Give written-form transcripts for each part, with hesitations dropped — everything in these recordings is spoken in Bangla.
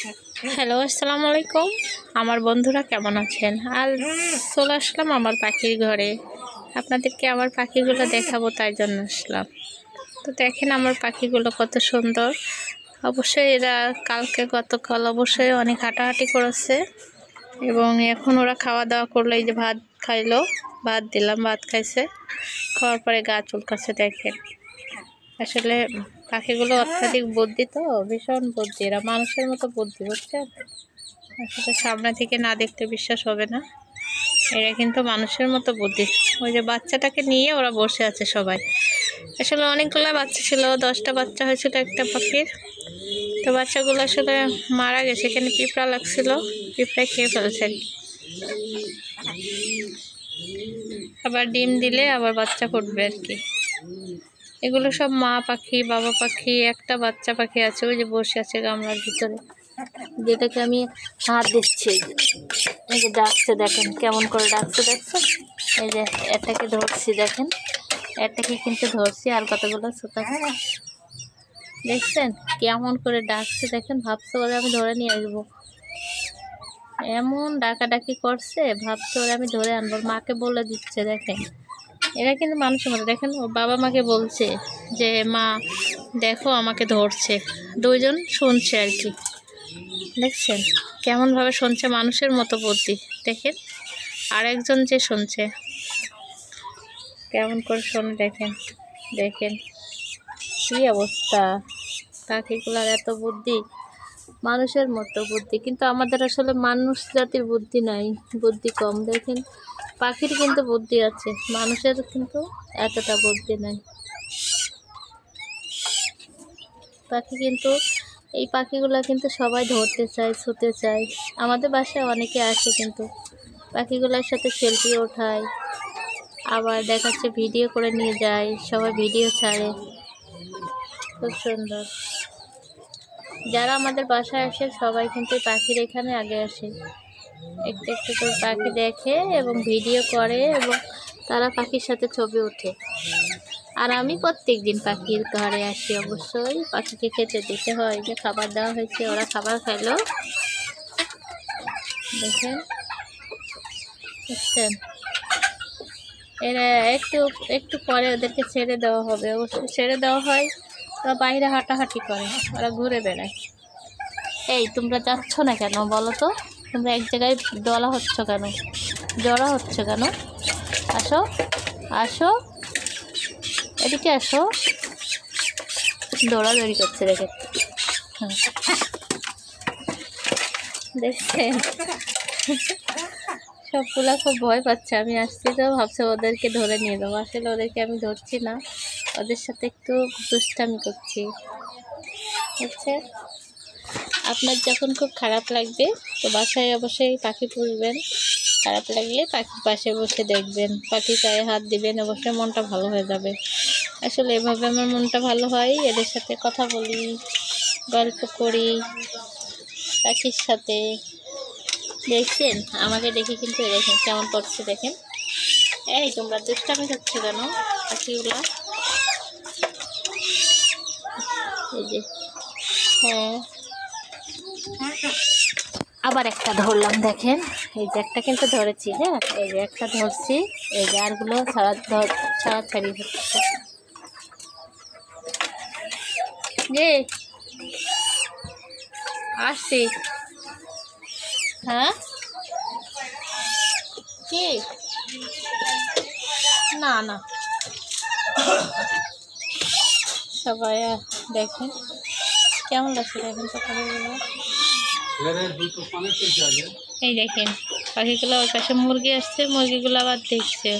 হ্যালো, আসসালামু আলাইকুম। আমার বন্ধুরা কেমন আছেন? আর চলে আসলাম আমার পাখির ঘরে। আপনাদেরকে আমার পাখিগুলো দেখাবো, তাই জন্য আসলাম। তো দেখেন আমার পাখিগুলো কত সুন্দর। অবশ্যই এরা গতকাল অবশ্যই অনেক হাঁটাহাঁটি করেছে এবং এখন ওরা খাওয়া দাওয়া করলো। এই যে ভাত খাইলো, ভাত দিলাম, ভাত খাইছে। খাওয়ার পরে গা চুলকাচ্ছে। দেখেন আসলে পাখিগুলো অত্যাধিক বুদ্ধি, তো ভীষণ বুদ্ধি। এরা মানুষের মতো বুদ্ধি, বুঝছেন? আসলে সামনে থেকে না দেখতে বিশ্বাস হবে না, এরা কিন্তু মানুষের মতো বুদ্ধি। ওই যে বাচ্চাটাকে নিয়ে ওরা বসে আছে সবাই। আসলে অনেকগুলো বাচ্চা ছিল, 10টা বাচ্চা হয়েছিল একটা পাখির। তো বাচ্চাগুলো আসলে মারা গেছে, এখানে পিঁপড়া লাগছিল, পিঁপড়ায় খেয়ে ফেলেছে আর কি। আবার ডিম দিলে আবার বাচ্চা ফুটবে আর কি। এগুলো সব মা পাখি, বাবা পাখি, একটা বাচ্চা পাখি আছে ওই যে বসে আছে গামলার ভিতরে, যেটাকে আমি হাত দিচ্ছি। এই যে ডাকছে, দেখেন কেমন করে ডাকছে, দেখছেন? এই যে এটাকে ধরছি, দেখেন এটাকে কিন্তু ধরছি। আর কতগুলো ছোট দেখছেন কেমন করে ডাকছে, দেখেন ভাবছে ওরা আমি ধরে নিয়ে আসবো। এমন ডাকাডাকি করছে, ভাবছে ওরা আমি ধরে আনবো, মাকে বলে দিচ্ছে। দেখেন এরা কিন্তু মানুষের মতো। দেখেন ও বাবা মাকে বলছে যে মা দেখো আমাকে ধরছে, দুইজন শুনছে আর কি। দেখছেন কেমনভাবে শুনছে, মানুষের মতো বুদ্ধি। দেখেন আর একজন যে শুনছে কেমন করে শোনে, দেখেন দেখেন কী অবস্থা। পাখিগুলার এত বুদ্ধি, মানুষের মতো বুদ্ধি, কিন্তু আমাদের আসলে মানুষ জাতির বুদ্ধি নাই, বুদ্ধি কম। দেখেন পাখির কিন্তু বুদ্ধি আছে, মানুষের কিন্তু এতটা বুদ্ধি নাই। পাখি কিন্তু এই পাখিগুলো কিন্তু সবাই ধরতে চায়, ছুতে চায়। আমাদের বাসায় অনেকে আসে কিন্তু পাখিগুলোর সাথে সেলফি ওঠায়, আবার দেখাচ্ছে ভিডিও করে নিয়ে যায়, সবাই ভিডিও ছাড়ে, খুব সুন্দর। যারা আমাদের বাসায় আসে সবাই কিন্তু পাখির এখানে আগে আসে, একটু একটু করে পাখি দেখে এবং ভিডিও করে, এবং তারা পাখির সাথে ছবি ওঠে। আর আমি প্রত্যেক দিন পাখির ঘরে আসি, অবশ্যই পাখিকে খেতে দিতে হয়। যে খাবার দেওয়া হয়েছে, ওরা খাবার খাইলো, দেখেন বুঝছেন? এরা একটু একটু পরে ওদেরকে ছেড়ে দেওয়া হবে, অবশ্যই ছেড়ে দেওয়া হয়। ওরা বাইরে হাঁটাহাঁটি করে, ওরা ঘুরে বেড়ায়। এই তোমরা যাচ্ছ না কেন বলো তো? তোমরা এক জায়গায় দলা হচ্ছ কেন, জড়া হচ্ছে কেন? আসো আসো, এদিকে আসো। দৌড়াদৌড়ি করছে, দেখে দেখছেন? সবগুলা খুব ভয় পাচ্ছে। আমি আসছি তো ভাবছে ওদেরকে ধরে নিয়ে যাবো, আসলে ওদেরকে আমি ধরছি না, ওদের সাথে একটু দুষ্টামি করছি, বুঝছে? আপনার যখন খুব খারাপ লাগবে তো বাসায় অবশ্যই পাখি পুষবেন। খারাপ লাগলে পাখির পাশে বসে দেখবেন, পাখির গায়ে হাত দিবেন, অবশ্যই মনটা ভালো হয়ে যাবে। আসলে এভাবে আমার মনটা ভালো হয়, এদের সাথে কথা বলি, গল্প করি পাখির সাথে। দেখছেন আমাকে দেখে কিন্তু দেখেন কেমন করছে, দেখেন। এই তোমরা দুষ্টামি করছো কেন পাখিগুলা? এই যে হ্যাঁ, আবার একটা ধরলাম, দেখেন এই যে একটা কিন্তু ধরেছি। হ্যাঁ এই যে একটা ধরছি, এই যে আরগুলো ছাড়াছাড়ি হচ্ছে। যে আসছি, হ্যাঁ কি না না, সবাই দেখেন কেমন লাগছে, দেখেন তো পাখিগুলো। এই দেখেন পাখিগুলো, ওই পাশে মুরগি আসছে, মুরগিগুলো আবার দেখছে।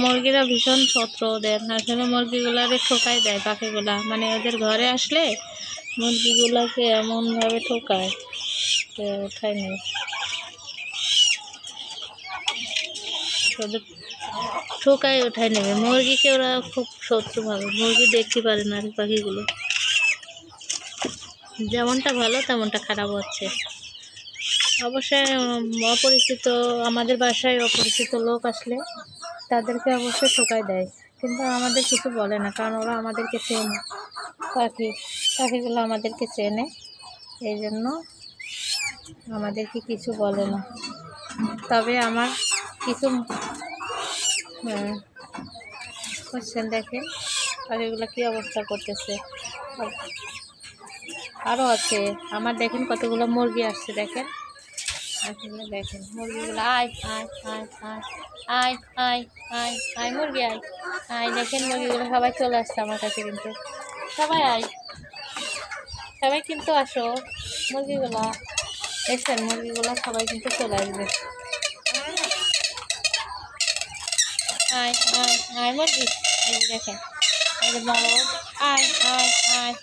মুরগিরা ভীষণ ছত্র ওদের, আসলে মুরগিগুলারে ঠোকাই দেয় পাখিগুলা, মানে ওদের ঘরে আসলে মুরগিগুলোকে এমনভাবে ঠোকায় যে ওঠায় নেই। ওদের ঠোকায় ওঠায় নেবে, মুরগিকে ওরা খুব শত্রু ভাবে, মুরগি দেখতে পারে না পাখিগুলো। যেমনটা ভালো তেমনটা খারাপ হচ্ছে। অবশ্যই অপরিচিত, আমাদের বাসায় অপরিচিত লোক আসলে তাদেরকে অবশ্যই ঠকাই দেয়, কিন্তু আমাদের কিছু বলে না, কারণ ওরা আমাদেরকে চেনে। পাখিগুলো আমাদেরকে চেনে, এই জন্য আমাদেরকে কিছু বলে না, তবে আমার কিছু করছেন দেখেন পাখিগুলো কি অবস্থা করতেছে। আরও আছে আমার, দেখেন কতগুলো মুরগি আসছে দেখেন। আসলে দেখেন মুরগিগুলো আয় আয় আয় আয় আয় আয় আয় আয় মুরগি আয় আয়, দেখেন মুরগিগুলো সবাই চলে আসছে আমার কাছে, কিন্তু সবাই আয়, সবাই কিন্তু আসো মুরগিগুলা, দেখছেন মুরগিগুলো সবাই কিন্তু চলে আসবে। আয় আয় আয় মুরগি, এই যে দেখেন এই যে বড়, আয় আয় আয়,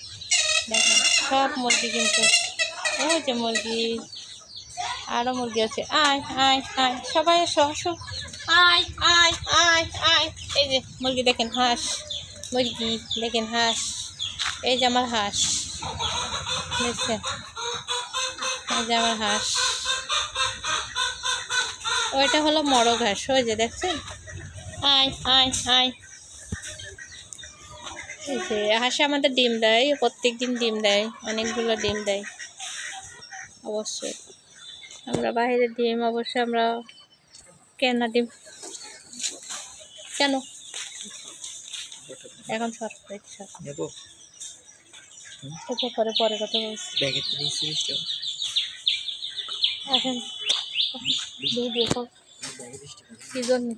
দেখেন সব মুরগি কিন্তু, ওই যে মুরগি, আরও মুরগি আছে, আয় আয় আয় সবাই এসো আসো, আয় আয় আয় আয়, এই যে মুরগি দেখেন, হাঁস মুরগি দেখেন, হাঁস, এই যে আমার হাঁস, দেখছেন এই যে আমার হাঁস, ওইটা হলো মরগ হাঁস, ওই যে দেখছেন, আয় আয় আয়। এই যে হাঁসে আমাদের ডিম দেয়, প্রত্যেক দিন ডিম দেয়, অনেকগুলো ডিম দেয়। অবশ্যই আমরা বাইরের ডিম অবশ্যই আমরা কেনা ডিম কেন এখন সর পরে পরে কথা বলছি, এখন কি জন্য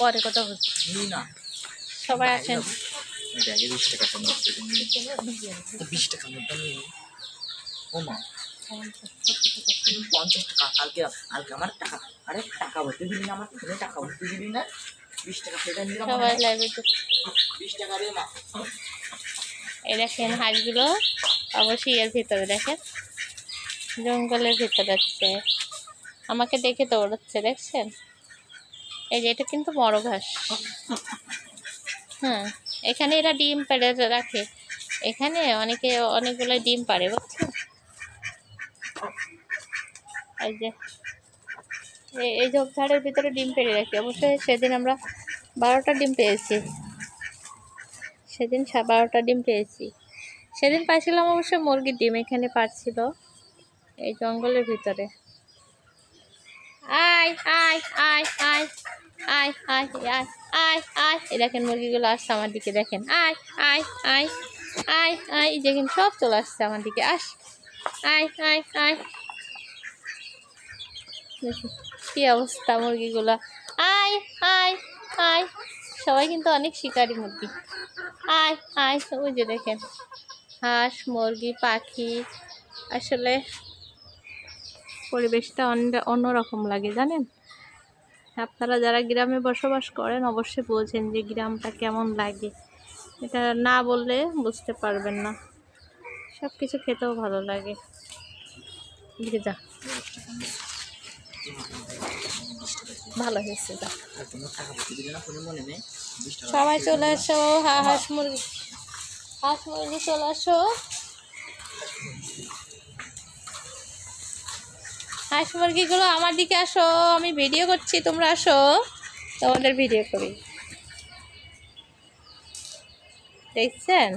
পরে কথা বলছি, সবাই আসেন। 20 টাকা মধ্যে ওমা 50 টাকা, কালকে আমার টাকা, আরে টাকা ভর্তি দিবি না, আমার ফোনে টাকা ভর্তি দিবি না, 20 টাকা সেটা নিলাম, সবাই লাইভে 20 টাকা রে মা। এই দেখেন হাঁসগুলো অবশ্যই এর ভিতরে, দেখেন জঙ্গলের ভিতরে আছে, আমাকে দেখে দৌড়াচ্ছে দেখছেন। এই যে এটা কিন্তু মরগ হাঁস, হ্যাঁ এখানে এরা ডিম পেড়ে রাখে, এখানে অনেকগুলো ডিম পারে বুঝছেন। এই যে এই ঝোপঝাড়ের ভিতরে ডিম পেড়ে রাখি, অবশ্যই সেদিন আমরা 12টা ডিম পেয়েছি, সেদিন 12টা ডিম পেয়েছি, সেদিন পাইছিলাম অবশ্যই মুরগির ডিম, এখানে পারছিল এই জঙ্গলের ভিতরে। আয় আয় আয় আয় আয় আয় আয় আয় আয়, এই দেখেন মুরগিগুলো আসছে আমার দিকে, দেখেন আয় আয় আয় আয় আয়, দেখেন সব চলে আসছে আমার দিকে, আয় আয় আয়, দেখুন কি অবস্থা মুরগিগুলো, আয় আয় আয়, সবাই কিন্তু অনেক শিকারি মুরগি, আয় আয়, ওই যে দেখেন হাঁস মুরগি পাখি, আসলে পরিবেশটা অন্যরকম লাগে জানেন। আপনারা যারা গ্রামে বসবাস করেন অবশ্যই বোঝেন যে গ্রামটা কেমন লাগে, এটা না বললে বুঝতে পারবেন না, সব কিছু খেতেও ভালো লাগে। যা ভালো হয়েছে, যা সবাই চলে আসো, হাঁস মুরগি চলে আসো, হাঁস মুরগিগুলো আমার দিকে আসো, আমি ভিডিও করছি, তোমরা আসো তোমাদের ভিডিও করি। দেখছেন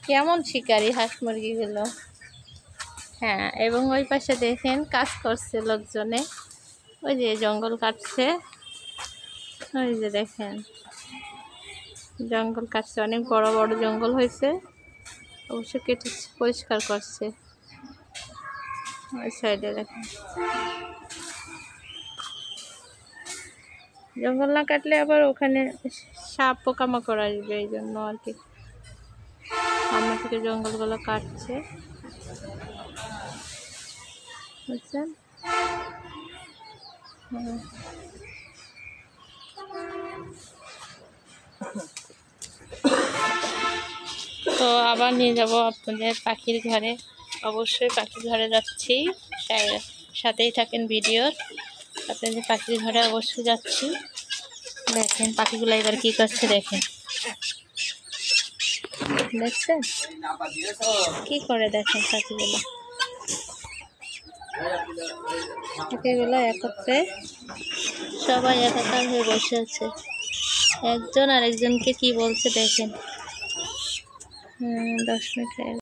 কেমন শিকারি হাঁস মুরগিগুলো, হ্যাঁ এবং ওই পাশে দেখেন কাজ করছে লোকজনে, ওই যে জঙ্গল কাটছে, ওই যে দেখেন জঙ্গল কাটছে, অনেক বড় বড় জঙ্গল হয়েছে, অবশ্যই কেটে পরিষ্কার করছে। ওই সাইডে দেখেন জঙ্গল না কাটলে আবার ওখানে সাপ পোকামাকড় আসবে, এই জন্য আর কি সামনে থেকে জঙ্গলগুলো কাটছে, বুঝছেন। তো আবার নিয়ে যাব আপনাদের পাখির ঘরে, অবশ্যই পাখির ঘরে যাচ্ছি, সাথেই থাকেন ভিডিওর, আপনাদের পাখির ঘরে অবশ্যই যাচ্ছি। দেখেন পাখিগুলো এবার কি করছে, দেখেন দেখছেন কি করে, দেখেন পাখিগুলো একত্রে সবাই একাকার হয়ে বসে আছে, একজন আরেকজনকে কি বলছে দেখেন। 10 মিনিট হয়ে গেছে।